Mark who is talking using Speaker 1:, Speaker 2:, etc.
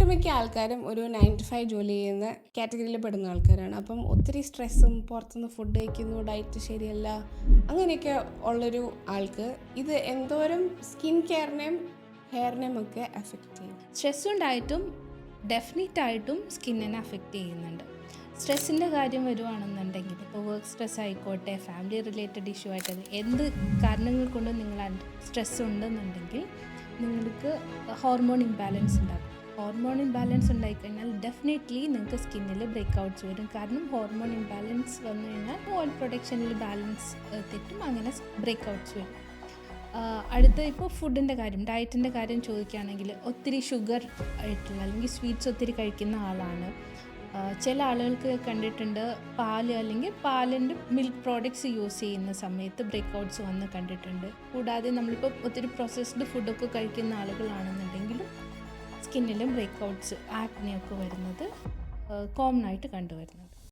Speaker 1: ഒട്ടുമിക്ക ആൾക്കാരും ഒരു 9 to 5 ജോലി ചെയ്യുന്ന കാറ്റഗറിയിൽ പെടുന്ന ആൾക്കാരാണ്. അപ്പം ഒത്തിരി സ്ട്രെസ്സും പുറത്തുനിന്ന് ഫുഡ് കഴിക്കുന്നു, ഡയറ്റ് ശരിയല്ല, അങ്ങനെയൊക്കെ ഉള്ളൊരു ആൾക്ക് ഇത് എന്തോരം സ്കിൻ കെയറിനെയും ഹെയറിനെയും ഒക്കെ എഫക്റ്റ് ചെയ്യും.
Speaker 2: സ്ട്രെസ്സും ഡയറ്റും ഡെഫിനറ്റായിട്ടും സ്കിന്നിനെ അഫക്റ്റ് ചെയ്യുന്നുണ്ട്. സ്ട്രെസ്സിൻ്റെ കാര്യം വരുവാണെന്നുണ്ടെങ്കിൽ ഇപ്പോൾ വർക്ക് സ്ട്രെസ് ആയിക്കോട്ടെ, ഫാമിലി റിലേറ്റഡ് ഇഷ്യൂ ആയിക്കോട്ടെ, എന്ത് കാരണങ്ങൾ കൊണ്ട് നിങ്ങൾ സ്ട്രെസ് ഉണ്ടെന്നുണ്ടെങ്കിൽ നിങ്ങൾക്ക് ഹോർമോൺ ഇംബാലൻസ് ഉണ്ടാകും. ഹോർമോൺ ഇംബാലൻസ് ഉണ്ടായിക്കഴിഞ്ഞാൽ ഡെഫിനറ്റ്ലി നിങ്ങൾക്ക് സ്കിന്നിൽ ബ്രേക്ക് ഔട്ട്സ് വരും. കാരണം ഹോർമോൺ ഇംബാലൻസ് വന്നു കഴിഞ്ഞാൽ ഓയിൽ പ്രൊഡക്ഷനിൽ ബാലൻസ് തെറ്റും, അങ്ങനെ ബ്രേക്ക് ഔട്ട്സ് വരും. അടുത്ത ഇപ്പോൾ ഫുഡിൻ്റെ കാര്യം, ഡയറ്റിൻ്റെ കാര്യം ചോദിക്കുകയാണെങ്കിൽ ഒത്തിരി ഷുഗർ ആയിട്ടുള്ള അല്ലെങ്കിൽ സ്വീറ്റ്സ് ഒത്തിരി കഴിക്കുന്ന ആളാണ്. ചില ആളുകൾക്ക് കണ്ടിട്ടുണ്ട് പാല് അല്ലെങ്കിൽ പാലിൻ്റെ മിൽക്ക് പ്രോഡക്ട്സ് യൂസ് ചെയ്യുന്ന സമയത്ത് ബ്രേക്ക് ഔട്ട്സ് വന്ന് കണ്ടിട്ടുണ്ട്. കൂടാതെ നമ്മളിപ്പോൾ ഒത്തിരി പ്രോസസ്ഡ് ഫുഡൊക്കെ കഴിക്കുന്ന ആളുകളാണെന്നുണ്ടെങ്കിലും സ്കിന്നിലും ബ്രേക്ക് ഔട്ട്സ്, ആക്നെയൊക്കെ വരുന്നത് കോമൺ ആയിട്ട് കണ്ടുവരുന്നത്.